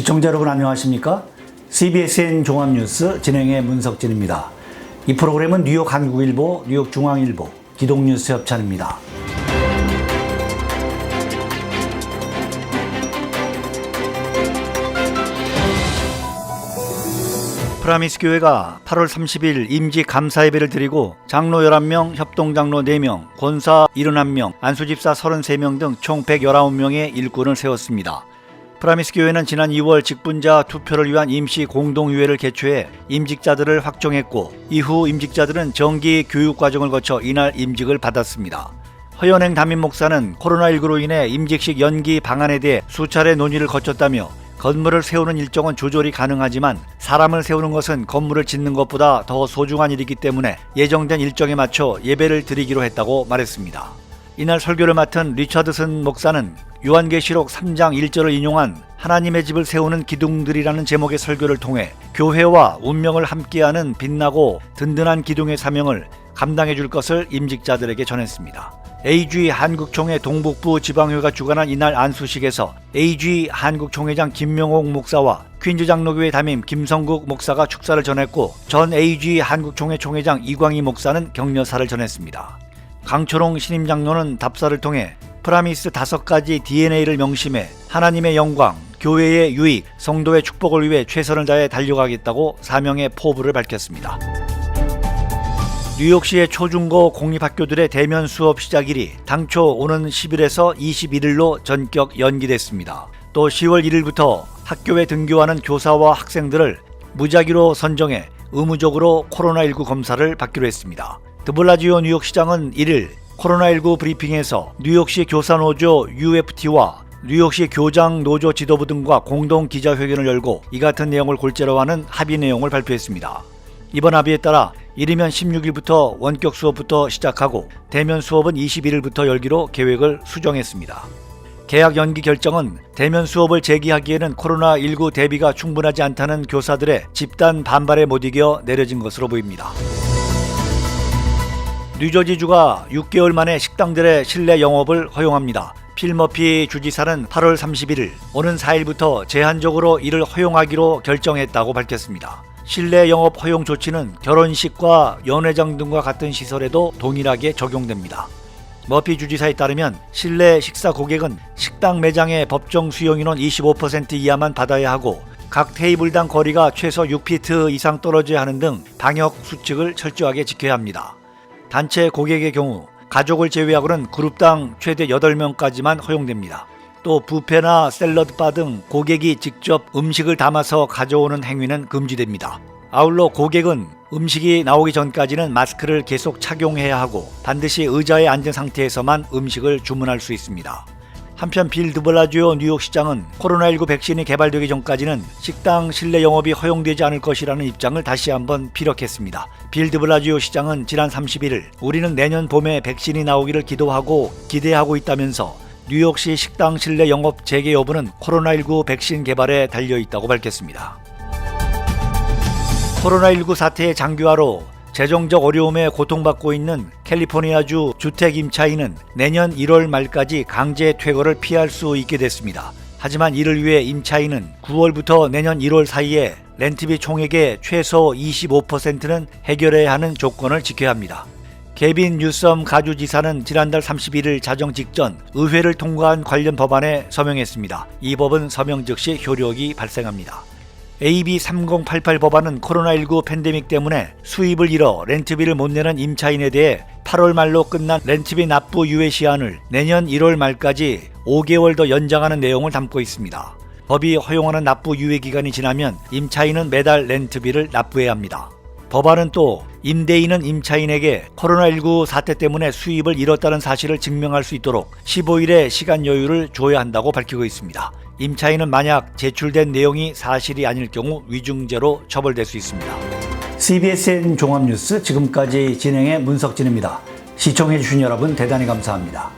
시청자 여러분 안녕하십니까? CBSN 종합뉴스 진행의 문석진입니다. 이 프로그램은 뉴욕 한국일보, 뉴욕 중앙일보, 기동뉴스 협찬입니다. 프라미스 교회가 8월 30일 임직 감사 예배를 드리고 장로 11명, 협동장로 4명, 권사 71명, 안수집사 33명 등 총 119명의 일꾼을 세웠습니다. 프라미스 교회는 지난 2월 직분자 투표를 위한 임시 공동의회를 개최해 임직자들을 확정했고 이후 임직자들은 정기 교육과정을 거쳐 이날 임직을 받았습니다. 허연행 담임 목사는 코로나19로 인해 임직식 연기 방안에 대해 수차례 논의를 거쳤다며 건물을 세우는 일정은 조절이 가능하지만 사람을 세우는 것은 건물을 짓는 것보다 더 소중한 일이기 때문에 예정된 일정에 맞춰 예배를 드리기로 했다고 말했습니다. 이날 설교를 맡은 리처드슨 목사는 요한계시록 3장 1절을 인용한 하나님의 집을 세우는 기둥들이라는 제목의 설교를 통해 교회와 운명을 함께하는 빛나고 든든한 기둥의 사명을 감당해 줄 것을 임직자들에게 전했습니다. AG 한국총회 동북부 지방회가 주관한 이날 안수식에서 AG 한국총회장 김명옥 목사와 퀸즈 장로교회 담임 김성국 목사가 축사를 전했고 전 AG 한국총회 총회장 이광희 목사는 격려사를 전했습니다. 강초롱 신임 장로는 답사를 통해 프라미스 5가지 DNA를 명심해 하나님의 영광, 교회의 유익, 성도의 축복을 위해 최선을 다해 달려가겠다고 사명의 포부를 밝혔습니다. 뉴욕시의 초중고 공립학교들의 대면 수업 시작일이 당초 오는 10일에서 21일로 전격 연기됐습니다. 또 10월 1일부터 학교에 등교하는 교사와 학생들을 무작위로 선정해 의무적으로 코로나19 검사를 받기로 했습니다. 드블라지오 뉴욕시장은 1일 코로나19 브리핑에서 뉴욕시 교사노조 UFT와 뉴욕시 교장 노조 지도부 등과 공동 기자회견을 열고 이 같은 내용을 골자로 하는 합의 내용을 발표했습니다. 이번 합의에 따라 이르면 16일부터 원격 수업부터 시작하고 대면 수업은 21일부터 열기로 계획을 수정했습니다. 계약 연기 결정은 대면 수업을 재개하기에는 코로나19 대비가 충분하지 않다는 교사들의 집단 반발에 못 이겨 내려진 것으로 보입니다. 뉴저지주가 6개월 만에 식당들의 실내 영업을 허용합니다. 필 머피 주지사는 8월 31일 오는 4일부터 제한적으로 이를 허용하기로 결정했다고 밝혔습니다. 실내 영업 허용 조치는 결혼식과 연회장 등과 같은 시설에도 동일하게 적용됩니다. 머피 주지사에 따르면 실내 식사 고객은 식당 매장의 법정 수용인원 25% 이하만 받아야 하고 각 테이블당 거리가 최소 6피트 이상 떨어져야 하는 등 방역 수칙을 철저하게 지켜야 합니다. 단체 고객의 경우 가족을 제외하고는 그룹당 최대 8명까지만 허용됩니다. 또 뷔페나 샐러드바 등 고객이 직접 음식을 담아서 가져오는 행위는 금지됩니다. 아울러 고객은 음식이 나오기 전까지는 마스크를 계속 착용해야 하고 반드시 의자에 앉은 상태에서만 음식을 주문할 수 있습니다. 한편 빌 드블라지오 뉴욕시장은 코로나19 백신이 개발되기 전까지는 식당 실내 영업이 허용되지 않을 것이라는 입장을 다시 한번 피력했습니다. 빌 드블라지오 시장은 지난 31일 우리는 내년 봄에 백신이 나오기를 기도하고 기대하고 있다면서 뉴욕시 식당 실내 영업 재개 여부는 코로나19 백신 개발에 달려있다고 밝혔습니다. 코로나19 사태의 장기화로 재정적 어려움에 고통받고 있는 캘리포니아주 주택 임차인은 내년 1월 말까지 강제 퇴거를 피할 수 있게 됐습니다. 하지만 이를 위해 임차인은 9월부터 내년 1월 사이에 렌트비 총액의 최소 25%는 해결해야 하는 조건을 지켜야 합니다. 개빈 뉴섬 가주지사는 지난달 31일 자정 직전 의회를 통과한 관련 법안에 서명했습니다. 이 법은 서명 즉시 효력이 발생합니다. AB 3088 법안은 코로나19 팬데믹 때문에 수입을 잃어 렌트비를 못 내는 임차인에 대해 8월 말로 끝난 렌트비 납부 유예 시한을 내년 1월 말까지 5개월 더 연장하는 내용을 담고 있습니다. 법이 허용하는 납부 유예 기간이 지나면 임차인은 매달 렌트비를 납부해야 합니다. 법안은 또 임대인은 임차인에게 코로나19 사태 때문에 수입을 잃었다는 사실을 증명할 수 있도록 15일의 시간 여유를 줘야 한다고 밝히고 있습니다. 임차인은 만약 제출된 내용이 사실이 아닐 경우 위중죄로 처벌될 수 있습니다. CBSN 종합뉴스 지금까지 진행의 문석진입니다. 시청해주신 여러분 대단히 감사합니다.